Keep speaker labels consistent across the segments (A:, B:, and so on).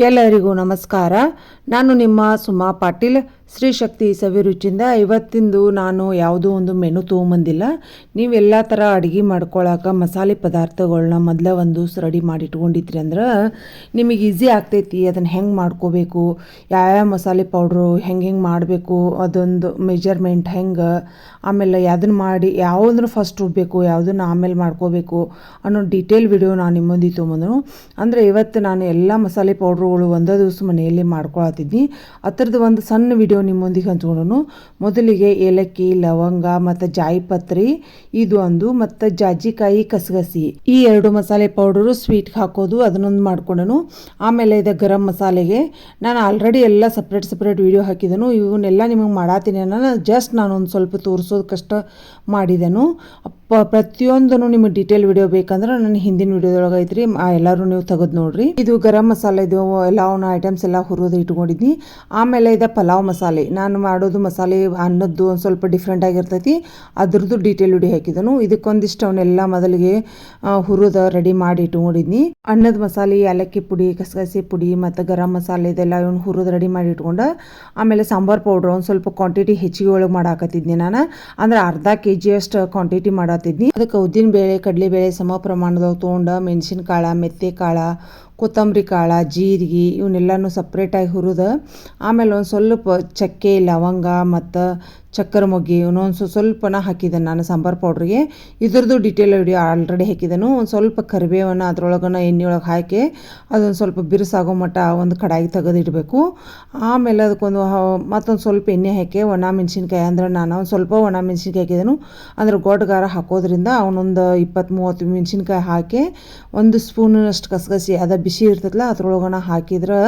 A: ಎಲ್ಲರಿಗೂ ನಮಸ್ಕಾರ. ನಾನು ನಿಮ್ಮ ಸುಮಾ ಪಾಟೀಲ್. ಶ್ರೀ ಶಕ್ತಿ ಸವಿರುಚಿಯಿಂದ ಇವತ್ತಿಂದು ನಾನು ಯಾವುದೋ ಒಂದು ಮೆನು ತೊಗೊಂಬಂದಿಲ್ಲ. ನೀವು ಎಲ್ಲ ಥರ ಅಡುಗೆ ಮಾಡ್ಕೊಳಕ್ಕೆ ಮಸಾಲೆ ಪದಾರ್ಥಗಳನ್ನ ಮೊದಲೇ ಒಂದು ರೆಡಿ ಮಾಡಿ ಇಟ್ಕೊಂಡಿದ್ರಿ ಅಂದ್ರೆ ನಿಮಗೆ ಈಸಿ ಆಗ್ತೈತಿ. ಅದನ್ನು ಹೆಂಗೆ ಮಾಡ್ಕೋಬೇಕು, ಯಾವ್ಯಾವ ಮಸಾಲೆ ಪೌಡ್ರು ಹೆಂಗೆ ಮಾಡಬೇಕು, ಅದೊಂದು ಮೆಜರ್ಮೆಂಟ್ ಹೆಂಗೆ, ಆಮೇಲೆ ಅದನ್ನು ಮಾಡಿ ಯಾವುದನ್ನು ಫಸ್ಟ್ ರುಬ್ಬಬೇಕು, ಯಾವುದನ್ನು ಆಮೇಲೆ ಮಾಡ್ಕೋಬೇಕು ಅನ್ನೋ ಡೀಟೇಲ್ ವಿಡಿಯೋ ನಾನು ನಿಮ್ಮ ಮುಂದೆ ತೊಗೊಂಬಂದನು. ಅಂದರೆ ಇವತ್ತು ನಾನು ಎಲ್ಲ ಮಸಾಲೆ ಪೌಡ್ರುಗಳು ಒಂದೇ ದಿವಸ ಮನೆಯಲ್ಲಿ ಮಾಡ್ಕೊಳತ್ತಿದ್ನಿ. ಅದರದ್ದು ಒಂದು ಸಣ್ಣ ವಿಡಿಯೋ ನಿಮ್ಮೊಂದಿಗೆ ಹಂಚ್ಕೊಂಡನು. ಮೊದಲಿಗೆ ಏಲಕ್ಕಿ, ಲವಂಗ ಮತ್ತು ಜಾಯಿಪತ್ರಿ ಇದು ಒಂದು, ಮತ್ತು ಜಾಜಿಕಾಯಿ, ಕಸಗಸಿ ಈ 2 ಮಸಾಲೆ ಪೌಡರು ಸ್ವೀಟ್ಗೆ ಹಾಕೋದು ಅದನ್ನೊಂದು ಮಾಡ್ಕೊಂಡನು. ಆಮೇಲೆ ಇದೆ ಗರಂ ಮಸಾಲೆಗೆ ನಾನು ಆಲ್ರೆಡಿ ಎಲ್ಲ ಸಪ್ರೇಟ್ ವಿಡಿಯೋ ಹಾಕಿದನು. ಇವನ್ನೆಲ್ಲ ನಿಮಗೆ ಮಾಡಾತೀನಿ ನಾನು ಜಸ್ಟ್ ನಾನೊಂದು ಸ್ವಲ್ಪ ತೋರಿಸೋದಕ್ಕಷ್ಟ ಮಾಡಿದೆನು. ಪ್ರತಿಯೊಂದನ್ನು ನಿಮಗೆ ಡೀಟೇಲ್ ವಿಡಿಯೋ ಬೇಕಂದ್ರೆ ನನ್ನ ಹಿಂದಿನ ವಿಡಿಯೋದೊಳಗೆ ಐತ್ರಿ, ಎಲ್ಲರೂ ನೀವು ತೆಗೆದು ನೋಡ್ರಿ. ಇದು ಗರಂ ಮಸಾಲೆ, ಇದು ಎಲ್ಲವನ್ನ ಐಟಮ್ಸ್ ಎಲ್ಲ ಹುರಿದು ಇಟ್ಕೊಂಡಿದ್ನಿ. ಆಮೇಲೆ ಇದೆ ಪಲಾವ್ ಮಸಾಲೆ. ನಾನು ಮಾಡೋದು ಮಸಾಲೆ ಅನ್ನದ್ದು ಒಂದು ಸ್ವಲ್ಪ ಡಿಫ್ರೆಂಟ್ ಆಗಿರ್ತೈತಿ, ಅದ್ರದ್ದು ಡೀಟೇಲ್ ವಿಡಿಯೋ ಹಾಕಿದನು. ಇದಕ್ಕೊಂದಿಷ್ಟು ಅವನ್ನೆಲ್ಲ ಮೊದಲಿಗೆ ಹುರಿದು ರೆಡಿ ಮಾಡಿ ಇಟ್ಕೊಂಡಿದ್ನಿ. ಅನ್ನದ ಮಸಾಲೆ, ಏಲಕ್ಕಿ ಪುಡಿ, ಕಸಗಸಿ ಪುಡಿ ಮತ್ತು ಗರಂ ಮಸಾಲೆ ಇದೆಲ್ಲ ಇವನು ಹುರಿದು ರೆಡಿ ಮಾಡಿ ಇಟ್ಕೊಂಡು, ಆಮೇಲೆ ಸಾಂಬಾರು ಪೌಡ್ರ್ ಒಂದು ಸ್ವಲ್ಪ ಕ್ವಾಂಟಿಟಿ ಹೆಚ್ಚಿಗೆ ಒಳಗೆ ಮಾಡಾಕತ್ತಿದ್ನಿ ನಾನು. ಅಂದ್ರೆ ಅರ್ಧ kg ಅಷ್ಟು ಕ್ವಾಂಟಿಟಿ ಮಾಡತ್ತಿದ್ನಿ. ಅದಕ್ಕೆ ಉದ್ದಿನಬೇಳೆ, ಕಡಲೆಬೇಳೆ ಸಮ ಪ್ರಮಾಣದಾಗ ತೊಗೊಂಡು ಮೆಣಸಿನಕಾಳು, ಮೆಂತ್ಯಕಾಳು, ಕೊತ್ತಂಬರಿ ಕಾಳು, ಜೀರಿಗೆ ಇವನ್ನೆಲ್ಲನೂ ಸಪ್ರೇಟಾಗಿ ಹುರಿದು, ಆಮೇಲೆ ಒಂದು ಸ್ವಲ್ಪ ಚಕ್ಕೆ, ಲವಂಗ ಮತ್ತು ಚಕ್ಕರೆ ಮೊಗ್ಗಿ ಇವನೊಂದು ಸ್ವಲ್ಪನ ಹಾಕಿದ್ದೇನೆ ನಾನು ಸಾಂಬಾರು ಪೌಡ್ರಿಗೆ. ಇದ್ರದ್ದು ಡೀಟೇಲ್ ವಿಡಿಯೋ ಆಲ್ರೆಡಿ ಹಾಕಿದೆನು. ಒಂದು ಸ್ವಲ್ಪ ಕರಿಬೇವನ್ನು ಅದ್ರೊಳಗನ ಎಣ್ಣೆ ಒಳಗೆ ಹಾಕಿ ಅದೊಂದು ಸ್ವಲ್ಪ ಬಿರುಸಾಗೋ ಮಟ್ಟ ಒಂದು ಕಡಾಯಿ ತೆಗೆದಿಡಬೇಕು. ಆಮೇಲೆ ಅದಕ್ಕೊಂದು ಮತ್ತೊಂದು ಸ್ವಲ್ಪ ಎಣ್ಣೆ ಹಾಕಿ ಒಣ ಮೆಣಸಿನ್ಕಾಯಿ, ಅಂದ್ರೆ ನಾನು ಒಂದು ಸ್ವಲ್ಪ ಒಣ ಮೆಣಸಿನ್ಕಾಯಿ ಹಾಕಿದೆನು. ಅಂದ್ರೆ ಗೊಡ್ಗಾರ ಹಾಕೋದ್ರಿಂದ ಅವನೊಂದು 20-30 ಮೆಣಸಿನ್ಕಾಯಿ ಹಾಕಿ 1 ಸ್ಪೂನಷ್ಟು ಕಸಗಸಿ ಅದ ಬಿಸಿ ಇರ್ತದಲ್ಲ ಅದ್ರೊಳಗನ ಹಾಕಿದ್ರೆ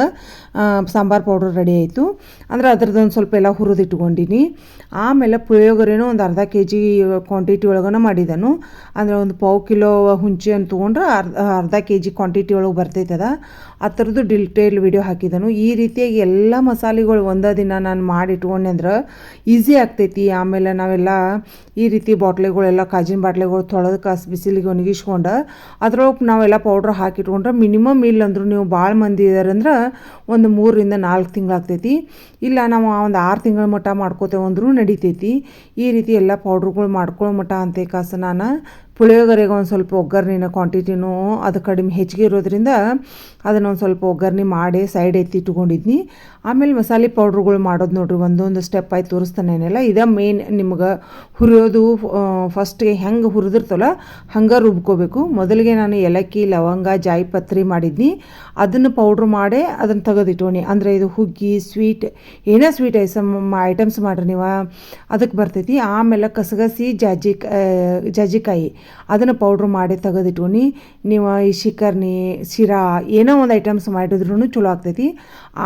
A: ಸಾಂಬಾರು ಪೌಡ್ರ್ ರೆಡಿ ಆಯಿತು. ಅಂದರೆ ಅದ್ರದ್ದೊಂದು ಸ್ವಲ್ಪ ಎಲ್ಲ ಹುರಿದು ಇಟ್ಕೊಂಡಿನಿ. ಆಮೇಲೆ ಪುಳಿಯೋಗರೆನೂ ಒಂದು ಅರ್ಧ kg ಕ್ವಾಂಟಿಟಿ ಒಳಗನ ಮಾಡಿದನು. ಅಂದರೆ ಒಂದು 1/4 ಕಿಲೋ ಹುಂಚಿ ಅಂತ ತೊಗೊಂಡ್ರೆ ಅರ್ಧ kg ಕ್ವಾಂಟಿಟಿ ಒಳಗೆ ಬರ್ತೈತದ. ಆ ಥರದ್ದು ಡೀಟೇಲ್ ವಿಡಿಯೋ ಹಾಕಿದನು. ಈ ರೀತಿಯಾಗಿ ಎಲ್ಲ ಮಸಾಲೆಗಳು ಒಂದೇ ದಿನ ನಾನು ಮಾಡಿ ಇಟ್ಕೊಂಡೆ ಅಂದ್ರೆ ಈಸಿ ಆಗ್ತೈತಿ. ಆಮೇಲೆ ನಾವೆಲ್ಲ ಈ ರೀತಿ ಬಾಟ್ಲಿಗಳೆಲ್ಲ ಕಾಜಿನ ಬಾಟ್ಲಿಗಳು ತೊಳೆದು ಕಾಸು ಬಿಸಿಲಿಗೆ ಒಣಗಿಸ್ಕೊಂಡು ಅದ್ರೊಳಗೆ ನಾವೆಲ್ಲ ಪೌಡ್ರ್ ಹಾಕಿಟ್ಕೊಂಡ್ರೆ ಮಿನಿಮಮ್ ಇಲ್ಲ ಅಂದರೂ ನೀವು ಭಾಳ ಮಂದಿ ಇದಾರಂದ್ರೆ ಒಂದು 3-4 ತಿಂಗಳು ಆಗ್ತೈತಿ. ಇಲ್ಲ ನಾವು ಒಂದು 6 ತಿಂಗಳ ಮಟ್ಟ ಮಾಡ್ಕೋತೇವೆ ಅಂದ್ರೂ ನಡಿತೈತಿ. ಈ ರೀತಿ ಎಲ್ಲ ಪೌಡ್ರುಗಳು ಮಾಡ್ಕೊಳ್ಳೋ ಮಟ್ಟ ಅಂತ ಕಾಸು ನಾನು ಪುಳಿಯೋಗರೆಗೆ ಒಂದು ಸ್ವಲ್ಪ ಒಗ್ಗರಣೆನ ಕ್ವಾಂಟಿಟಿನೂ ಅದು ಕಡಿಮೆ ಹೆಚ್ಚಿಗೆ ಇರೋದ್ರಿಂದ ಅದನ್ನೊಂದು ಸ್ವಲ್ಪ ಒಗ್ಗರಣೆ ಮಾಡಿ ಸೈಡ್ ಎತ್ತಿ ಇಟ್ಕೊಂಡಿದ್ನಿ. ಆಮೇಲೆ ಮಸಾಲೆ ಪೌಡ್ರುಗಳು ಮಾಡೋದು ನೋಡ್ರಿ, ಒಂದೊಂದು ಸ್ಟೆಪ್ ಆಯ್ತು ತೋರಿಸ್ತಾನೇನೆಲ್ಲ. ಇದೇ ಮೇನ್ ನಿಮ್ಗೆ ಹುರಿಯೋದು. ಫಸ್ಟ್ಗೆ ಹೆಂಗೆ ಹುರಿದಿರ್ತಲ್ಲ ಹಂಗೆ ರುಬ್ಕೋಬೇಕು. ಮೊದಲಿಗೆ ನಾನು ಏಲಕ್ಕಿ, ಲವಂಗ, ಜಾಯಿಪತ್ರಿ ಮಾಡಿದ್ನಿ. ಅದನ್ನು ಪೌಡ್ರ್ ಮಾಡಿ ಅದನ್ನು ತೆಗೆದಿಟ್ಟೋನಿ. ಅಂದರೆ ಇದು ಹುಗ್ಗಿ, ಸ್ವೀಟ್ ಏನೇ ಸ್ವೀಟ್ ಐಟಮ್ಸ್ ಮಾಡಿರಿ ನೀವು ಅದಕ್ಕೆ ಬರ್ತೈತಿ. ಆಮೇಲೆ ಕಸಗಸಿ, ಜಾಜಿಕಾಯಿ ಅದನ್ನು ಪೌಡ್ರ್ ಮಾಡಿ ತೆಗೆದಿಟ್ಕೊನಿ. ನೀವು ಈ ಶಿಕರ್ನಿ, ಶಿರಾ ಏನೋ ಒಂದು ಐಟಮ್ಸ್ ಮಾಡಿದ್ರೂ ಚಲೋ ಆಗ್ತೈತಿ.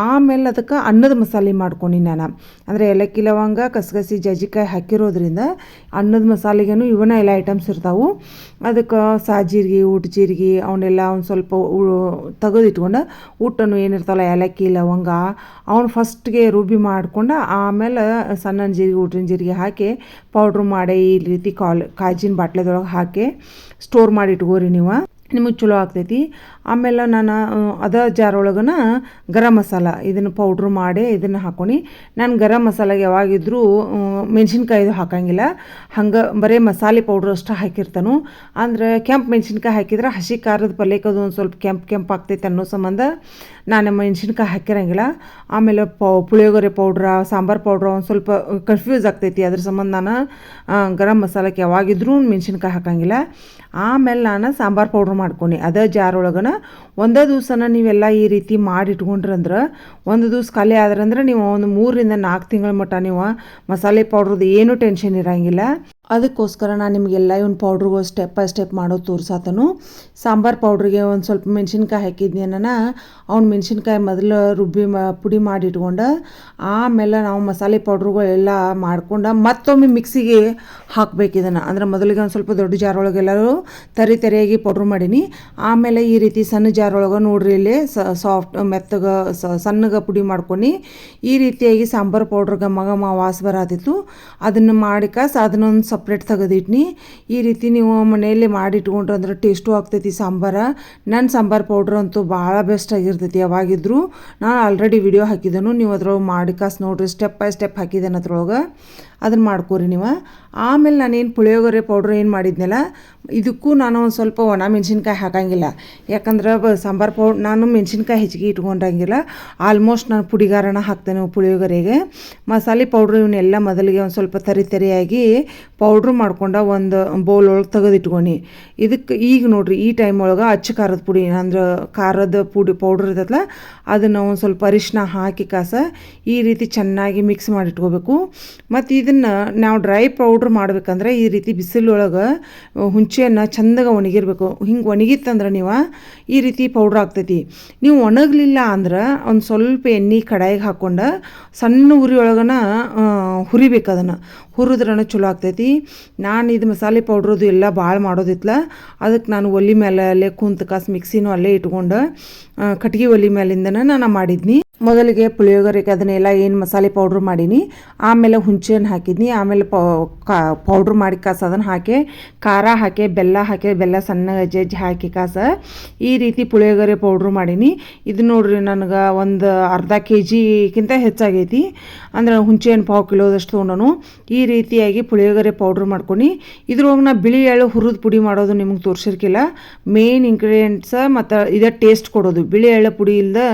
A: ಆಮೇಲೆ ಅದಕ್ಕೆ ಅನ್ನದ ಮಸಾಲೆ ಮಾಡ್ಕೊಂಡು ನಾನು, ಅಂದರೆ ಏಲಕ್ಕಿ, ಲವಂಗ, ಕಸಗಸಿ, ಜಾಜಿಕಾಯಿ ಹಾಕಿರೋದ್ರಿಂದ ಅನ್ನದ ಮಸಾಲೆಗೇನು ಇವನ್ನ ಎಲ್ಲ ಐಟಮ್ಸ್ ಇರ್ತಾವೆ. ಅದಕ್ಕೆ ಸಾಜೀರಿಗೆ, ಊಟ ಜೀರಿಗೆ ಅವನ್ನೆಲ್ಲ ಒಂದು ಸ್ವಲ್ಪ ತೆಗೆದಿಟ್ಕೊಂಡು ಊಟನು ಏನಿರ್ತಾವಲ್ಲ ಏಲಕ್ಕಿ, ಲವಂಗ ಅವನು ಫಸ್ಟ್ಗೆ ರುಬ್ಬಿ ಮಾಡ್ಕೊಂಡು ಆಮೇಲೆ ಸಣ್ಣ ಜೀರಿಗೆ, ಊಟಿನ ಜೀರಿಗೆ ಹಾಕಿ ಪೌಡ್ರ್ ಮಾಡಿ ಈ ರೀತಿ ಕಾಜಿನ ಬಾಟ್ಲೆದೊಳಗೆ ಹಾಕಿ ಸ್ಟೋರ್ ಮಾಡಿ ಇಟ್ಕೋರಿ ನೀವು, ನಿಮಗೆ ಚಲೋ ಆಗ್ತೈತಿ. ಆಮೇಲೆ ನಾನು ಅದ ಜಾರ್ ಒಳಗನ ಗರಂ ಮಸಾಲ ಇದನ್ನು ಪೌಡ್ರ್ ಮಾಡಿ ಇದನ್ನು ಹಾಕ್ಕೊಂಡು, ನಾನು ಗರಂ ಮಸಾಲೆಗೆ ಯಾವಾಗಿದ್ರೂ ಮೆಣಸಿನ್ಕಾಯಿದು ಹಾಕಂಗಿಲ್ಲ, ಹಂಗೆ ಬರೀ ಮಸಾಲೆ ಪೌಡ್ರ್ ಅಷ್ಟು ಹಾಕಿರ್ತಾನು. ಅಂದರೆ ಕೆಂಪು ಮೆಣಸಿನ್ಕಾಯಿ ಹಾಕಿದ್ರೆ ಹಸಿ ಖಾರದ ಪಲ್ಯಕ್ಕೆ ಅದು ಒಂದು ಸ್ವಲ್ಪ ಕೆಂಪು ಆಗ್ತೈತೆ ಅನ್ನೋ ಸಂಬಂಧ ನಾನು ಮೆಣಸಿನ್ಕಾಯಿ ಹಾಕಿರಂಗಿಲ್ಲ. ಆಮೇಲೆ ಪುಳಿಯೋಗರೆ ಪೌಡ್ರ, ಸಾಂಬಾರು ಪೌಡ್ರ ಒಂದು ಸ್ವಲ್ಪ ಕನ್ಫ್ಯೂಸ್ ಆಗ್ತೈತಿ, ಅದ್ರ ಸಂಬಂಧ ನಾನು ಗರಂ ಮಸಾಲಕ್ಕೆ ಯಾವಾಗಿದ್ರೂ ಮೆಣಸಿನ್ಕಾಯಿ ಹಾಕಂಗಿಲ್ಲ. ಆಮೇಲೆ ನಾನು ಸಾಂಬಾರು ಪೌಡ್ರ್ ಮಾಡ್ಕೊಂಡು ಅದೇ ಜಾರ್ ಒಳಗನ ಒಂದೇ ದಿವ್ಸನ ನೀವೆಲ್ಲ ಈ ರೀತಿ ಮಾಡಿ ಇಟ್ಕೊಂಡ್ರಂದ್ರೆ ಒಂದು ದಿವ್ಸ ಖಾಲಿ ಆದ್ರಂದ್ರೆ ನೀವು ಒಂದು 3-4 ತಿಂಗಳ ಮಟ್ಟ ನೀವು ಮಸಾಲೆ ಪೌಡ್ರದ್ದು ಏನೂ ಟೆನ್ಷನ್ ಇರೋಂಗಿಲ್ಲ. ಅದಕ್ಕೋಸ್ಕರ ನಾನು ನಿಮಗೆಲ್ಲ ಇವನ್ ಪೌಡ್ರುಗಳು ಸ್ಟೆಪ್ ಬೈ ಸ್ಟೆಪ್ ಮಾಡೋದು ತೋರ್ಸಾತನು. ಸಾಂಬಾರು ಪೌಡ್ರಿಗೆ ಒಂದು ಸ್ವಲ್ಪ ಮೆಣಸಿನ್ಕಾಯಿ ಹಾಕಿದ್ನಿ ನಾನು. ಅವ್ನು ಮೆಣಸಿನ್ಕಾಯಿ ಮೊದಲು ರುಬ್ಬಿ ಪುಡಿ ಮಾಡಿ ಇಟ್ಕೊಂಡು ಆಮೇಲೆ ನಾವು ಮಸಾಲೆ ಪೌಡ್ರುಗಳೆಲ್ಲ ಮಾಡ್ಕೊಂಡು ಮತ್ತೊಮ್ಮೆ ಮಿಕ್ಸಿಗೆ ಹಾಕ್ಬೇಕು ಇದನ್ನು. ಅಂದರೆ ಮೊದಲಿಗೆ ಒಂದು ಸ್ವಲ್ಪ ದೊಡ್ಡ ಜಾರ್ ಒಳಗೆಲ್ಲರೂ ತರಿಯಾಗಿ ಪೌಡ್ರ್ ಮಾಡೀನಿ. ಆಮೇಲೆ ಈ ರೀತಿ ಸಣ್ಣ ಜಾರ್ ಒಳಗೆ ನೋಡ್ರಿ ಇಲ್ಲಿ ಸಾಫ್ಟ್ ಮೆತ್ತಗೆ ಸಣ್ಣಗೆ ಪುಡಿ ಮಾಡ್ಕೊಂಡು ಈ ರೀತಿಯಾಗಿ ಸಾಂಬಾರು ಪೌಡ್ರ್ ಘಮ ವಾಸ ಬರತ್ತಿತ್ತು. ಅದನ್ನು ಮಾಡಿ ಅದನ್ನೊಂದು ಸಪ್ರೇಟ್ ತೆಗೆದಿಟ್ನಿ. ಈ ರೀತಿ ನೀವು ಮನೆಯಲ್ಲಿ ಮಾಡಿಟ್ಕೊಂಡ್ರೆ ಅಂದ್ರೆ ಟೇಸ್ಟು ಆಗ್ತೈತಿ ಸಾಂಬಾರು. ನನ್ನ ಸಾಂಬಾರು ಪೌಡ್ರ್ ಅಂತೂ ಭಾಳ ಬೆಸ್ಟ್ ಆಗಿರ್ತೈತಿ. ಯಾವಾಗಿದ್ದರೂ ನಾನು ಆಲ್ರೆಡಿ ವಿಡಿಯೋ ಹಾಕಿದ್ದನು, ನೀವು ಅದ್ರೊಳಗೆ ಮಾಡಿ ಕಾಸು ನೋಡಿರಿ, ಸ್ಟೆಪ್ ಬೈ ಸ್ಟೆಪ್ ಹಾಕಿದ್ದೇನೆ ಅದ್ರೊಳಗೆ, ಅದನ್ನು ಮಾಡ್ಕೊರಿ ನೀವು. ಆಮೇಲೆ ನಾನೇನು ಪುಳಿಯೋಗರೆ ಪೌಡ್ರ್ ಏನು ಮಾಡಿದ್ನಲ್ಲ, ಇದಕ್ಕೂ ನಾನು ಒಂದು ಸ್ವಲ್ಪ ಒಣ ಮೆಣಸಿನ್ಕಾಯಿ ಹಾಕಂಗಿಲ್ಲ. ಯಾಕಂದ್ರೆ ಸಾಂಬಾರು ಪೌಡ್ರ್ ನಾನು ಮೆಣಸಿನ್ಕಾಯಿ ಹೆಚ್ಚಿಗೆ ಇಟ್ಕೊಂಡಂಗಿಲ್ಲ. ಆಲ್ಮೋಸ್ಟ್ ನಾನು ಪುಡಿಗಾರನ ಹಾಕ್ತೇನೆ ಪುಳಿಯೋಗರೆಗೆ. ಮಸಾಲೆ ಪೌಡ್ರು ಇವನ್ನೆಲ್ಲ ಮೊದಲಿಗೆ ಒಂದು ಸ್ವಲ್ಪ ತರಿಯಾಗಿ ಪೌಡ್ರು ಮಾಡ್ಕೊಂಡು ಒಂದು ಬೌಲ್ ಒಳಗೆ ತೆಗೆದಿಟ್ಕೊಂಡು, ಇದಕ್ಕೆ ಈಗ ನೋಡಿರಿ ಈ ಟೈಮ್ ಒಳಗೆ ಅಚ್ಚ ಖಾರದ ಪುಡಿ ಅಂದ್ರೆ ಖಾರದ ಪುಡಿ ಪೌಡ್ರ್ ಇರ್ತೈತಲ್ಲ, ಅದನ್ನು ಒಂದು ಸ್ವಲ್ಪ ಅರಿಶಿನ ಹಾಕಿ ಈ ರೀತಿ ಚೆನ್ನಾಗಿ ಮಿಕ್ಸ್ ಮಾಡಿಟ್ಕೋಬೇಕು. ಮತ್ತು ಇದನ್ನು ನಾವು ಡ್ರೈ ಪೌಡ್ರ್ ಮಾಡ್ಬೇಕಂದ್ರೆ ಈ ರೀತಿ ಬಿಸಿಲೊಳಗೆ ಹುಂಚೆಯನ್ನು ಚಂದಾಗ ಒಣಗಿರ್ಬೇಕು. ಹಿಂಗೆ ಒಣಗಿತ್ತಂದ್ರೆ ನೀವು ಈ ರೀತಿ ಪೌಡ್ರ್ ಆಗ್ತೈತಿ. ನೀವು ಒಣಗಲಿಲ್ಲ ಅಂದ್ರೆ ಒಂದು ಸ್ವಲ್ಪ ಎಣ್ಣೆ ಕಡಾಯಿಗೆ ಹಾಕ್ಕೊಂಡು ಸಣ್ಣ ಉರಿ ಒಳಗನ ಹುರಿಬೇಕು. ಅದನ್ನು ಹುರಿದ್ರನ ಚಲೋ ಆಗ್ತೈತಿ. ನಾನು ಇದು ಮಸಾಲೆ ಪೌಡ್ರದು ಎಲ್ಲ ಭಾಳ ಮಾಡೋದಿತ್ತಲ್ಲ, ಅದಕ್ಕೆ ನಾನು ಒಲೆ ಮೇಲೆ ಅಲ್ಲೇ ಕುಂತು ಮಿಕ್ಸಿನೂ ಅಲ್ಲೇ ಇಟ್ಕೊಂಡು ಕಟ್ಗೆ ಒಲೆ ಮೇಲಿಂದನೇ ನಾನು ಮಾಡಿದ್ನಿ. ಮೊದಲಿಗೆ ಪುಳಿಯೋಗರೆಗೆ ಅದನ್ನೆಲ್ಲ ಏನು ಮಸಾಲೆ ಪೌಡ್ರ್ ಮಾಡೀನಿ, ಆಮೇಲೆ ಹುಂಚೆಹಣ್ಣು ಹಾಕಿದ್ನಿ, ಆಮೇಲೆ ಪೌಡ್ರ್ ಮಾಡಿ ಅದನ್ನು ಹಾಕಿ ಖಾರ ಹಾಕಿ ಬೆಲ್ಲ ಸಣ್ಣ ಜಜ್ಜಿ ಹಾಕಿ ಈ ರೀತಿ ಪುಳಿಯೋಗರೆ ಪೌಡ್ರ್ ಮಾಡೀನಿ. ಇದು ನೋಡ್ರಿ ನನಗೆ ಒಂದು ಅರ್ಧ kgಕ್ಕಿಂತ ಹೆಚ್ಚಾಗೈತಿ. ಅಂದ್ರೆ ಹುಂಚೆಹಣ್ಣು 1/4 ಕಿಲೋದಷ್ಟು ತೊಗೊಂಡನು. ಈ ರೀತಿಯಾಗಿ ಪುಳಿಯೋಗರೆ ಪೌಡ್ರ್ ಮಾಡ್ಕೊಂಡು ಇದ್ರೊಳಗೆ ನಾ ಬಿಳಿ ಎಳ್ಳು ಹುರಿದು ಪುಡಿ ಮಾಡೋದು ನಿಮಗೆ ತೋರಿಸಿರ್ಕಿಲ್ಲ. ಮೇನ್ ಇಂಗ್ರೀಡಿಯೆಂಟ್ಸ್ ಮತ್ತು ಇದೇ ಟೇಸ್ಟ್ ಕೊಡೋದು. ಬಿಳಿ ಎಳ್ಳು ಪುಡಿ ಇಲ್ಲದೆ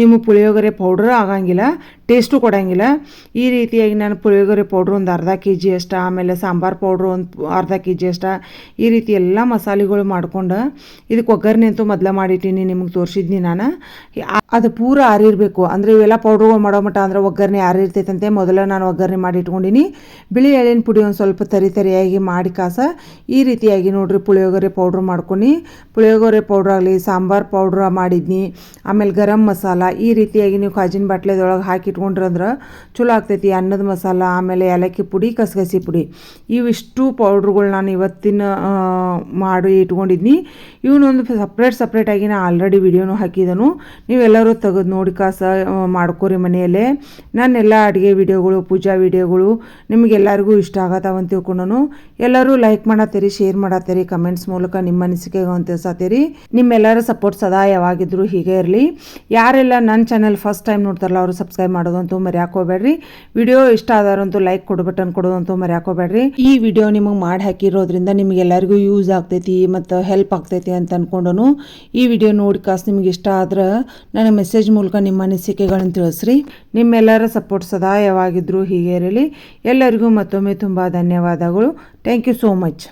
A: ನಿಮ್ಮ ಪುಳಿಯೋಗರೆ ಪೌಡ್ರ್ ಆಗಂಗಿಲ್ಲ, ಟೇಸ್ಟು ಕೊಡೋಂಗಿಲ್ಲ. ಈ ರೀತಿಯಾಗಿ ನಾನು ಪುಳಿಯೋಗರೆ ಪೌಡ್ರ್ ಒಂದು ಅರ್ಧ kg ಅಷ್ಟು, ಆಮೇಲೆ ಸಾಂಬಾರು ಪೌಡ್ರು ಒಂದು ಅರ್ಧ kg ಅಷ್ಟು, ಈ ರೀತಿ ಎಲ್ಲ ಮಸಾಲೆಗಳು ಮಾಡ್ಕೊಂಡು ಇದಕ್ಕೆ ಒಗ್ಗರಣೆ ಅಂತೂ ಮೊದಲೇ ಮಾಡಿಟ್ಟೀನಿ, ನಿಮಗೆ ತೋರಿಸಿದ್ನಿ ನಾನು. ಅದು ಪೂರ ಆರಿರಬೇಕು. ಅಂದರೆ ಇವೆಲ್ಲ ಪೌಡ್ರುಗಳು ಮಾಡೋ ಮಟ್ಟ ಅಂದ್ರೆ ಒಗ್ಗರಣೆ ಆರಿರ್ತೈತಂತೆ. ಮೊದಲೇ ನಾನು ಒಗ್ಗರಣೆ ಮಾಡಿ ಇಟ್ಕೊಂಡಿನಿ. ಬಿಳಿ ಎಳ್ಳಿನ ಪುಡಿ ಒಂದು ಸ್ವಲ್ಪ ತರಿಯಾಗಿ ಮಾಡಿ ಈ ರೀತಿಯಾಗಿ ನೋಡ್ರಿ ಪುಳಿಯೋಗರೆ ಪೌಡ್ರ್ ಮಾಡ್ಕೊಂಡು, ಪುಳಿಯೋಗರೆ ಪೌಡ್ರ್ ಆಗಲಿ ಸಾಂಬಾರು ಪೌಡ್ರ್ ಮಾಡಿದ್ನಿ, ಆಮೇಲೆ ಗರಂ ಮಸಾಲ ಈ ರೀತಿಯಾಗಿ ನೀವು ಕಾಜಿನ ಬಾಟ್ಲೆದೊಳಗೆ ಹಾಕಿ ಇಟ್ಕೊಂಡ್ರೆ ಅಂದ್ರೆ ಚಲೋ ಆಗ್ತೈತಿ. ಅನ್ನದ ಮಸಾಲ, ಆಮೇಲೆ ಏಲಕ್ಕಿ ಪುಡಿ, ಕಸಗಸಿ ಪುಡಿ, ಇವಿಷ್ಟು ಪೌಡ್ರುಗಳು ನಾನು ಇವತ್ತಿನ ಮಾಡಿ ಇಟ್ಕೊಂಡಿದ್ನಿ. ಇವನೊಂದು ಸಪ್ರೇಟಾಗಿ ನಾನು ಆಲ್ರೆಡಿ ವಿಡಿಯೋನು ಹಾಕಿದನು. ನೀವೆಲ್ಲರೂ ತೆಗೆದು ನೋಡಿ ಮಾಡ್ಕೋರಿ ಮನೆಯಲ್ಲೇ. ನಾನೆಲ್ಲ ಅಡುಗೆ ವಿಡಿಯೋಗಳು, ಪೂಜಾ ವಿಡಿಯೋಗಳು ನಿಮಗೆಲ್ಲರಿಗೂ ಇಷ್ಟ ಆಗತ್ತಾವಂತ ತಿಳ್ಕೊಂಡು ಎಲ್ಲರೂ ಲೈಕ್ ಮಾಡತ್ತೀರಿ, ಶೇರ್ ಮಾಡತ್ತೀರಿ, ಕಮೆಂಟ್ಸ್ ಮೂಲಕ ನಿಮ್ಮ ಅನಿಸಿಕೆಗಳು ಅಂತ ತಿಳಿಸತ್ತೀರಿ. ನಿಮ್ಮೆಲ್ಲರ ಸಪೋರ್ಟ್ ಸದಾ ಯಾವಾಗಿದ್ರು ಹೀಗೆ ಇರಲಿ. ಯಾರೆಲ್ಲ ನನ್ನ ಚಾನಲ್ ಫಸ್ಟ್ ಟೈಮ್ ನೋಡ್ತಾರಲ್ಲ ಅವರು ಸಬ್ಸ್ಕ್ರೈಬ್ ಮಾಡೋದಂತೂ ಮರೆಯಾಕೋಬೇಡ್ರಿ. ವಿಡಿಯೋ ಇಷ್ಟ ಆದಾರಂತೂ ಲೈಕ್ ಬಟನ್ ಕೊಡೋದಂತೂ ಮರೆಯಾಕೋಬೇಡ್ರಿ. ಈ ವಿಡಿಯೋ ನಿಮಗೆ ಮಾಡಿ ಹಾಕಿರೋದ್ರಿಂದ ನಿಮಗೆಲ್ಲರಿಗೂ ಯೂಸ್ ಆಗ್ತೈತಿ ಮತ್ತು ಹೆಲ್ಪ್ ಆಗ್ತೈತಿ ಅಂತ ಅಂದ್ಕೊಂಡು ಈ ವಿಡಿಯೋ ನೋಡಿ ನಿಮಗೆ ಇಷ್ಟ ಆದ್ರೆ ನನಗೆ ಮೆಸೇಜ್ ಮೂಲಕ ನಿಮ್ಮ ಅನಿಸಿಕೆಗಳನ್ನು ತಿಳಿಸ್ರಿ. ನಿಮ್ಮೆಲ್ಲರ ಸಪೋರ್ಟ್ ಸದಾ ಯಾವಾಗಿದ್ರು ಹೀಗೆ ಇರಲಿ. ಎಲ್ಲರಿಗೂ ಮತ್ತೊಮ್ಮೆ ತುಂಬ ಧನ್ಯವಾದಗಳು. Thank you so much.